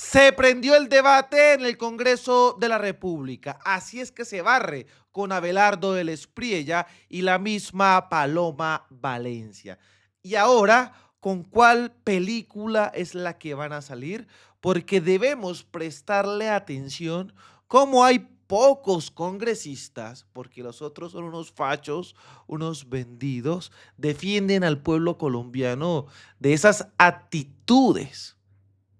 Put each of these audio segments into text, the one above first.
Se prendió el debate en el Congreso de la República. Así es que se barre con Abelardo del Espriella y la misma Paloma Valencia. Y ahora, ¿con cuál película es la que van a salir? Porque debemos prestarle atención cómo hay pocos congresistas, porque los otros son unos fachos, unos vendidos, defienden al pueblo colombiano de esas actitudes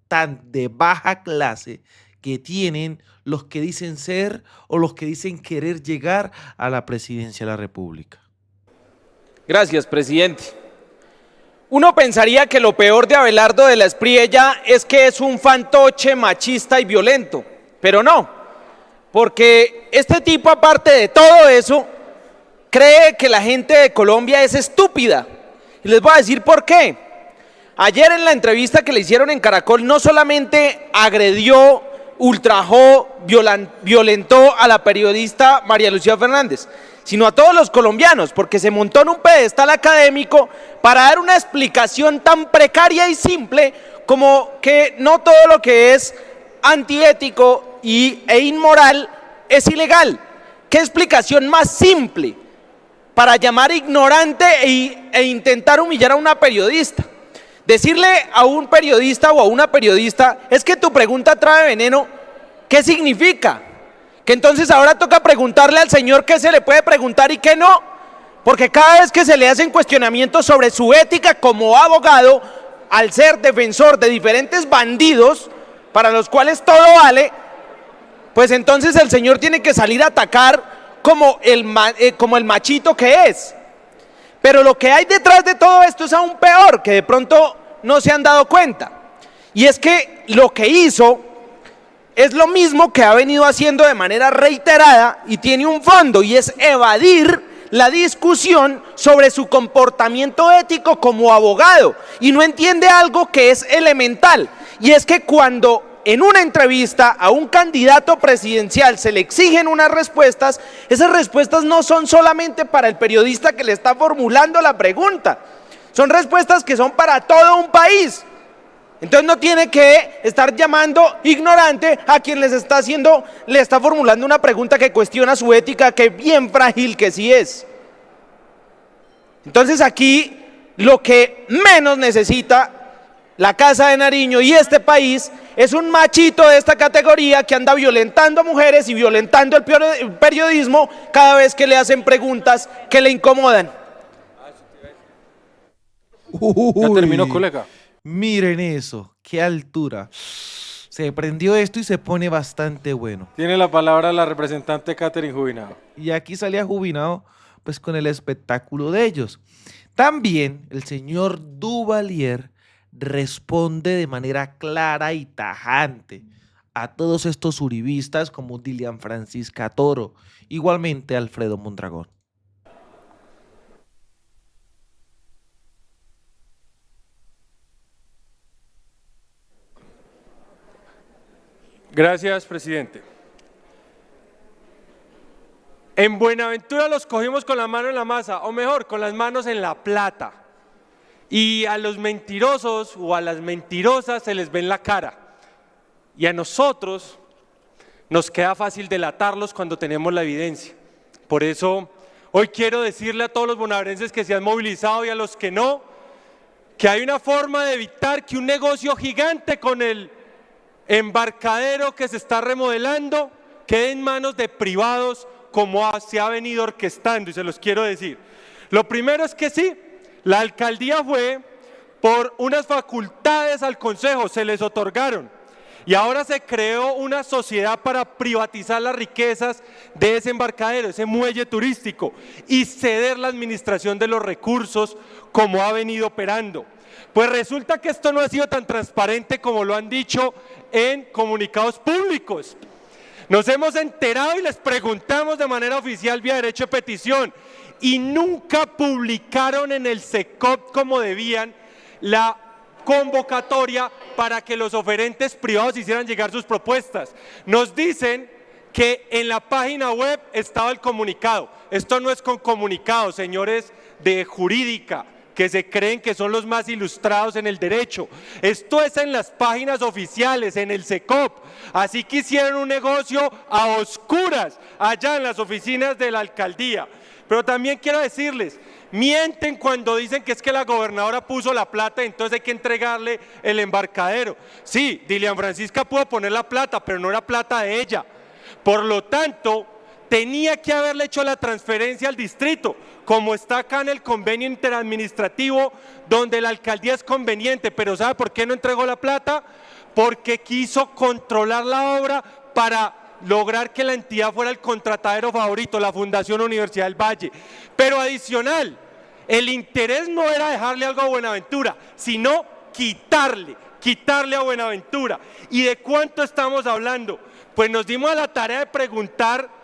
tan de baja clase que tienen los que dicen ser o los que dicen querer llegar a la presidencia de la República. Gracias, presidente. Uno pensaría que lo peor de Abelardo de la Espriella es que es un fantoche machista y violento, pero no, porque este tipo, aparte de todo eso, cree que la gente de Colombia es estúpida. Y les voy a decir por qué. Ayer en la entrevista que le hicieron en Caracol no solamente agredió, ultrajó, violentó a la periodista María Lucía Fernández, sino a todos los colombianos, porque se montó en un pedestal académico para dar una explicación tan precaria y simple como que no todo lo que es antiético e inmoral es ilegal. ¿Qué explicación más simple para llamar ignorante e intentar humillar a una periodista? Decirle a un periodista o a una periodista, es que tu pregunta trae veneno, ¿qué significa? Que entonces ahora toca preguntarle al señor qué se le puede preguntar y qué no, porque cada vez que se le hacen cuestionamientos sobre su ética como abogado, al ser defensor de diferentes bandidos, para los cuales todo vale, pues entonces el señor tiene que salir a atacar como el machito que es. Pero lo que hay detrás de todo esto es aún peor, que de pronto no se han dado cuenta. Y es que lo que hizo es lo mismo que ha venido haciendo de manera reiterada y tiene un fondo, y es evadir la discusión sobre su comportamiento ético como abogado. Y no entiende algo que es elemental, y es que cuando en una entrevista a un candidato presidencial se le exigen unas respuestas, esas respuestas no son solamente para el periodista que le está formulando la pregunta, son respuestas que son para todo un país. Entonces no tiene que estar llamando ignorante a quien le está formulando una pregunta que cuestiona su ética, que bien frágil que sí es. Entonces aquí lo que menos necesita la Casa de Nariño y este país es un machito de esta categoría que anda violentando a mujeres y violentando el periodismo cada vez que le hacen preguntas que le incomodan. Ya terminó, colega. Miren eso, qué altura. Se prendió esto y se pone bastante bueno. Tiene la palabra la representante Catherine Jubinado. Y aquí salía Jubinado pues con el espectáculo de ellos. También el señor Duvalier responde de manera clara y tajante a todos estos uribistas como Dilian Francisca Toro, igualmente Alfredo Mondragón. Gracias, presidente. En Buenaventura los cogimos con la mano en la masa, o mejor, con las manos en la plata. Y a los mentirosos o a las mentirosas se les ve en la cara. Y a nosotros nos queda fácil delatarlos cuando tenemos la evidencia. Por eso, hoy quiero decirle a todos los bonaerenses que se han movilizado y a los que no, que hay una forma de evitar que un negocio gigante con el embarcadero que se está remodelando quede en manos de privados como se ha venido orquestando, y se los quiero decir. Lo primero es que sí, la alcaldía fue por unas facultades al consejo, se les otorgaron, y ahora se creó una sociedad para privatizar las riquezas de ese embarcadero, ese muelle turístico, y ceder la administración de los recursos como ha venido operando. Pues resulta que esto no ha sido tan transparente como lo han dicho en comunicados públicos. Nos hemos enterado y les preguntamos de manera oficial vía derecho de petición, y nunca publicaron en el SECOP como debían la convocatoria para que los oferentes privados hicieran llegar sus propuestas. Nos dicen que en la página web estaba el comunicado. Esto no es con comunicado, señores de jurídica, que se creen que son los más ilustrados en el derecho. Esto es en las páginas oficiales, en el SECOP. Así que hicieron un negocio a oscuras allá en las oficinas de la alcaldía. Pero también quiero decirles, mienten cuando dicen que es que la gobernadora puso la plata, entonces hay que entregarle el embarcadero. Sí, Dilian Francisca pudo poner la plata, pero no era plata de ella. Por lo tanto, tenía que haberle hecho la transferencia al distrito, como está acá en el convenio interadministrativo, donde la alcaldía es conveniente. Pero ¿sabe por qué no entregó la plata? Porque quiso controlar la obra para lograr que la entidad fuera el contratadero favorito, la Fundación Universidad del Valle. Pero adicional, el interés no era dejarle algo a Buenaventura, sino quitarle a Buenaventura. ¿Y de cuánto estamos hablando? Pues nos dimos a la tarea de preguntar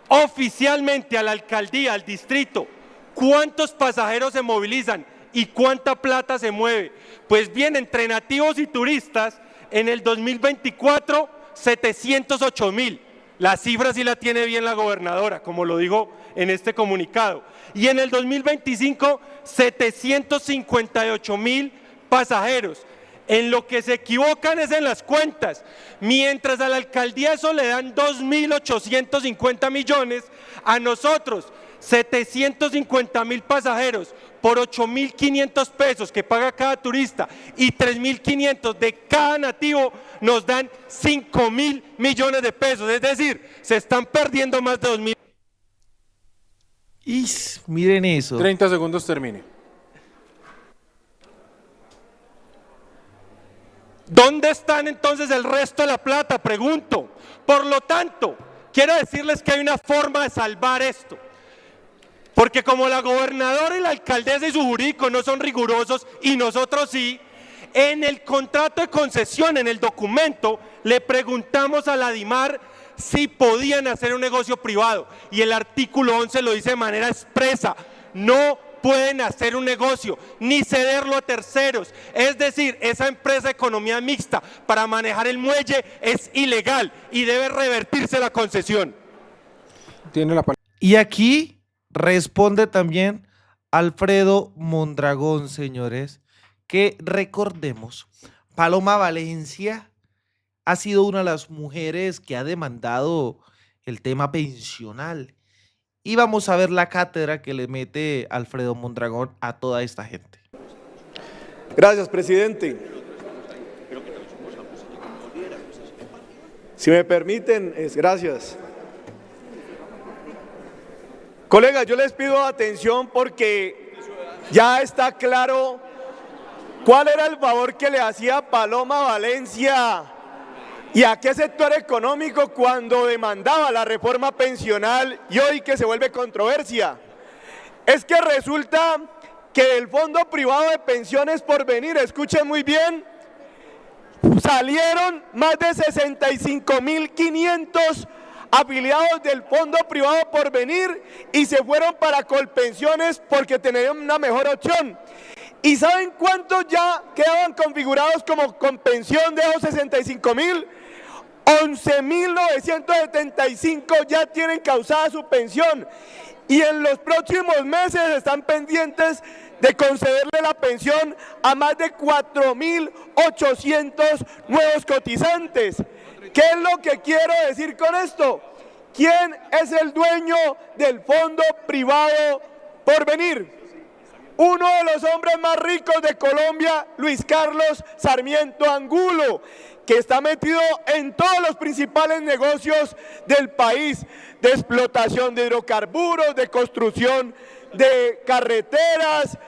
oficialmente a la alcaldía, al distrito, ¿cuántos pasajeros se movilizan y cuánta plata se mueve? Pues bien, entre nativos y turistas, en el 2024, 708,000. La cifra sí la tiene bien la gobernadora, como lo dijo en este comunicado. Y en el 2025, 758,000 pasajeros. En lo que se equivocan es en las cuentas. Mientras a la alcaldía eso le dan 2.850 millones, a nosotros 750,000 pasajeros por 8.500 pesos que paga cada turista y 3.500 de cada nativo nos dan 5.000 millones de pesos. Es decir, se están perdiendo más de 2.000. Miren eso. 30 segundos, termine. ¿Dónde están entonces el resto de la plata? Pregunto. Por lo tanto, quiero decirles que hay una forma de salvar esto. Porque como la gobernadora y la alcaldesa y su jurídico no son rigurosos y nosotros sí, en el contrato de concesión, en el documento, le preguntamos a la DIMAR si podían hacer un negocio privado y el artículo 11 lo dice de manera expresa, no pueden hacer un negocio ni cederlo a terceros. Es decir, esa empresa de economía mixta para manejar el muelle es ilegal y debe revertirse la concesión. Tiene la palabra. Y aquí responde también Alfredo Mondragón, señores, que recordemos, Paloma Valencia ha sido una de las mujeres que ha demandado el tema pensional. Y vamos a ver la cátedra que le mete Alfredo Mondragón a toda esta gente. Gracias, presidente. Si me permiten, gracias. Colegas, yo les pido atención porque ya está claro cuál era el favor que le hacía Paloma Valencia y a qué sector económico cuando demandaba la reforma pensional y hoy que se vuelve controversia. Es que resulta que el Fondo Privado de Pensiones Porvenir, escuchen muy bien, salieron más de 65.500 afiliados del Fondo Privado Porvenir y se fueron para Colpensiones porque tenían una mejor opción. ¿Y saben cuántos ya quedaban configurados como con pensión de esos 65.000? 11.975 ya tienen causada su pensión y en los próximos meses están pendientes de concederle la pensión a más de 4.800 nuevos cotizantes. ¿Qué es lo que quiero decir con esto? ¿Quién es el dueño del Fondo Privado Porvenir? Uno de los hombres más ricos de Colombia, Luis Carlos Sarmiento Angulo, que está metido en todos los principales negocios del país, de explotación de hidrocarburos, de construcción de carreteras,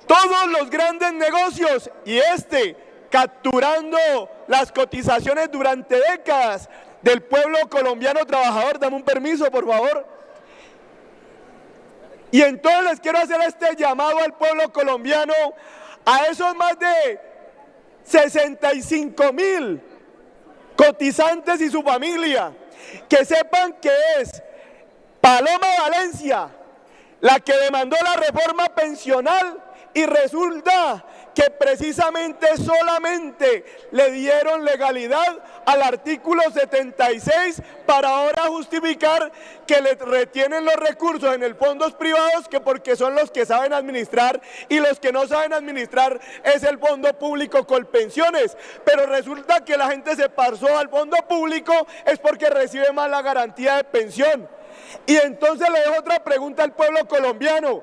todos los grandes negocios, y capturando las cotizaciones durante décadas del pueblo colombiano trabajador. Dame un permiso, por favor. Y entonces les quiero hacer este llamado al pueblo colombiano, a esos más de 65.000 cotizantes y su familia, que sepan que es Paloma Valencia la que demandó la reforma pensional Y resulta que precisamente solamente le dieron legalidad al artículo 76 para ahora justificar que le retienen los recursos en el fondos privados, que porque son los que saben administrar, y los que no saben administrar es el fondo público Colpensiones. Pero resulta que la gente se pasó al fondo público es porque recibe más la garantía de pensión. Y entonces le dejo otra pregunta al pueblo colombiano.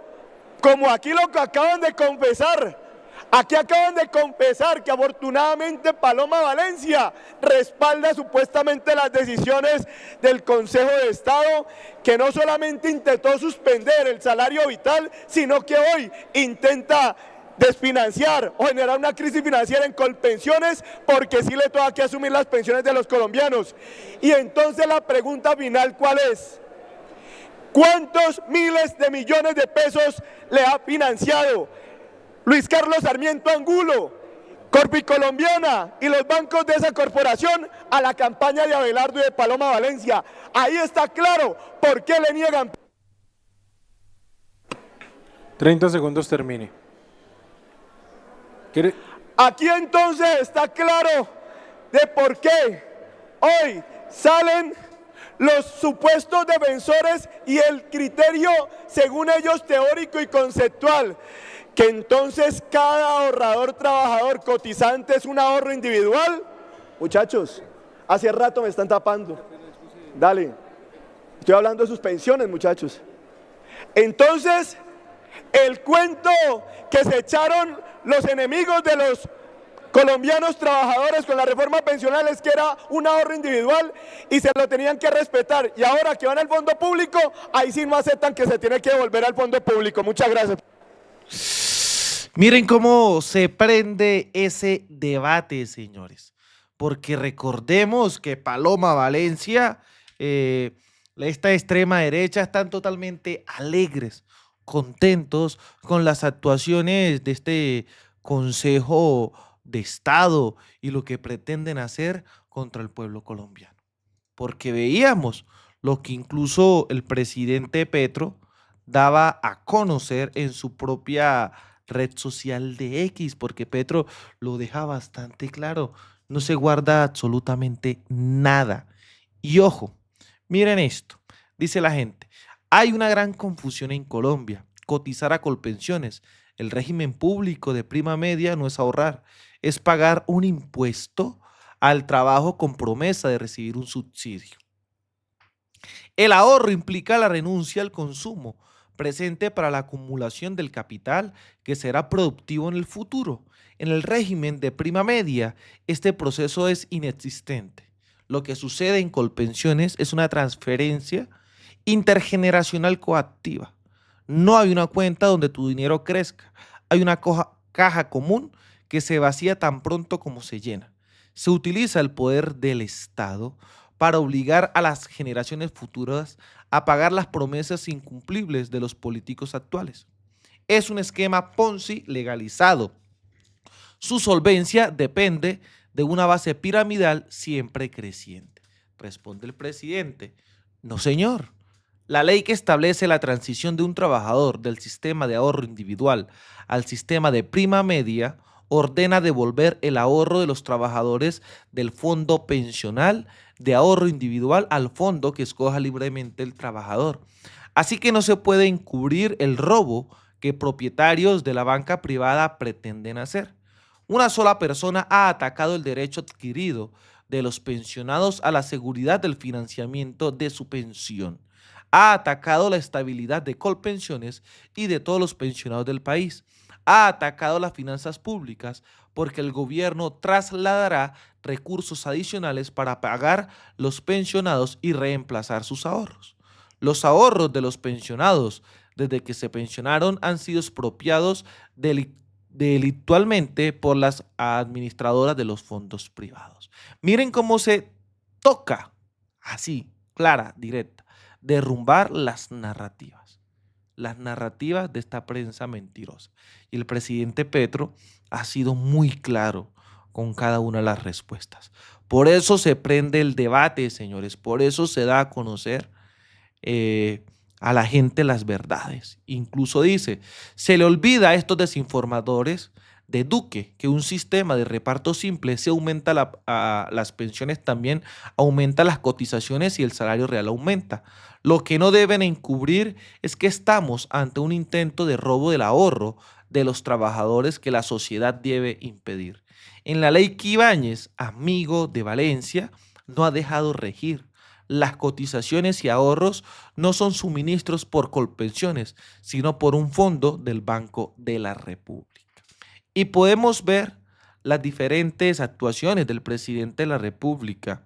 Como aquí lo que acaban de confesar, aquí acaban de confesar que afortunadamente Paloma Valencia respalda supuestamente las decisiones del Consejo de Estado, que no solamente intentó suspender el salario vital, sino que hoy intenta desfinanciar o generar una crisis financiera en Colpensiones, porque sí le toca que asumir las pensiones de los colombianos. Y entonces la pregunta final, ¿cuál es? ¿Cuántos miles de millones de pesos le ha financiado Luis Carlos Sarmiento Angulo, Corpicolombiana y los bancos de esa corporación a la campaña de Abelardo y de Paloma Valencia? Ahí está claro por qué le niegan. 30 segundos, termine. Aquí entonces está claro de por qué hoy salen los supuestos defensores y el criterio, según ellos, teórico y conceptual, que entonces cada ahorrador trabajador cotizante es un ahorro individual. Muchachos, hace rato me están tapando. Dale, estoy hablando de sus pensiones, muchachos. Entonces, el cuento que se echaron los enemigos de los colombianos trabajadores con la reforma pensional es que era un ahorro individual y se lo tenían que respetar, y ahora que van al fondo público, ahí sí no aceptan que se tiene que devolver al fondo público. Muchas gracias. Miren cómo se prende ese debate, señores, porque recordemos que Paloma Valencia, esta extrema derecha, están totalmente alegres, contentos con las actuaciones de este Consejo de Estado y lo que pretenden hacer contra el pueblo colombiano. Porque veíamos lo que incluso el presidente Petro daba a conocer en su propia red social de X, porque Petro lo deja bastante claro, no se guarda absolutamente nada. Y ojo, miren esto, dice la gente, hay una gran confusión en Colombia, cotizar a Colpensiones, el régimen público de prima media no es ahorrar, es pagar un impuesto al trabajo con promesa de recibir un subsidio. El ahorro implica la renuncia al consumo presente para la acumulación del capital que será productivo en el futuro. En el régimen de prima media, este proceso es inexistente. Lo que sucede en Colpensiones es una transferencia intergeneracional coactiva. No hay una cuenta donde tu dinero crezca. Hay una caja común que se vacía tan pronto como se llena. Se utiliza el poder del Estado para obligar a las generaciones futuras a pagar las promesas incumplibles de los políticos actuales. Es un esquema Ponzi legalizado. Su solvencia depende de una base piramidal siempre creciente. Responde el presidente: no, señor. La ley que establece la transición de un trabajador del sistema de ahorro individual al sistema de prima media ordena devolver el ahorro de los trabajadores del fondo pensional de ahorro individual al fondo que escoja libremente el trabajador. Así que no se puede encubrir el robo que propietarios de la banca privada pretenden hacer. Una sola persona ha atacado el derecho adquirido de los pensionados a la seguridad del financiamiento de su pensión. Ha atacado la estabilidad de Colpensiones y de todos los pensionados del país. Ha atacado las finanzas públicas porque el gobierno trasladará recursos adicionales para pagar los pensionados y reemplazar sus ahorros. Los ahorros de los pensionados desde que se pensionaron han sido expropiados delictualmente por las administradoras de los fondos privados. Miren cómo se toca, así, clara, directa, derrumbar las narrativas de esta prensa mentirosa. Y el presidente Petro ha sido muy claro con cada una de las respuestas. Por eso se prende el debate, señores, por eso se da a conocer a la gente las verdades. Incluso dice, se le olvida a estos desinformadores de Duque que un sistema de reparto simple se aumenta las pensiones, también aumenta las cotizaciones y el salario real aumenta. Lo que no deben encubrir es que estamos ante un intento de robo del ahorro de los trabajadores que la sociedad debe impedir. En la ley Ibáñez, amigo de Valencia, no ha dejado regir. Las cotizaciones y ahorros no son suministros por Colpensiones, sino por un fondo del Banco de la República. Y podemos ver las diferentes actuaciones del presidente de la República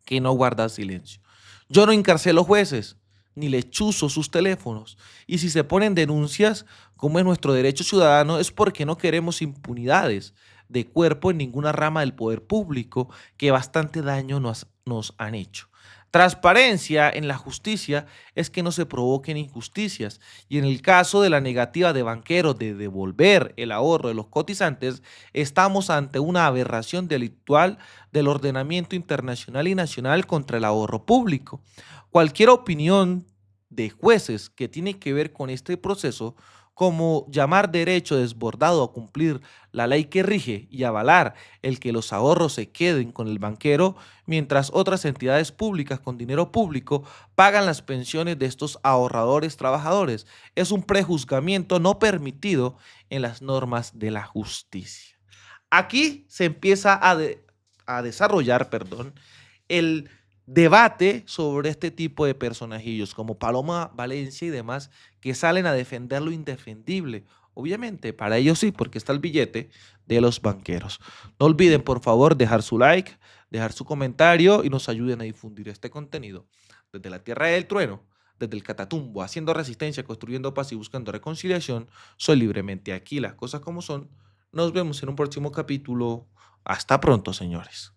que no guarda silencio. Yo no encarcelo jueces, ni le chuzo sus teléfonos. Y si se ponen denuncias, como es nuestro derecho ciudadano, es porque no queremos impunidades de cuerpo en ninguna rama del poder público que bastante daño nos han hecho. Transparencia en la justicia es que no se provoquen injusticias, y en el caso de la negativa de banqueros de devolver el ahorro de los cotizantes, estamos ante una aberración delictual del ordenamiento internacional y nacional contra el ahorro público. Cualquier opinión de jueces que tiene que ver con este proceso, como llamar derecho desbordado a cumplir la ley que rige y avalar el que los ahorros se queden con el banquero, mientras otras entidades públicas con dinero público pagan las pensiones de estos ahorradores trabajadores, es un prejuzgamiento no permitido en las normas de la justicia. Aquí se empieza a desarrollar, el debate sobre este tipo de personajillos como Paloma Valencia y demás que salen a defender lo indefendible. Obviamente, para ellos sí, porque está el billete de los banqueros. No olviden, por favor, dejar su like, dejar su comentario y nos ayuden a difundir este contenido. Desde la Tierra del Trueno, desde el Catatumbo, haciendo resistencia, construyendo paz y buscando reconciliación, soy Libremente Aquí, las cosas como son. Nos vemos en un próximo capítulo. Hasta pronto, señores.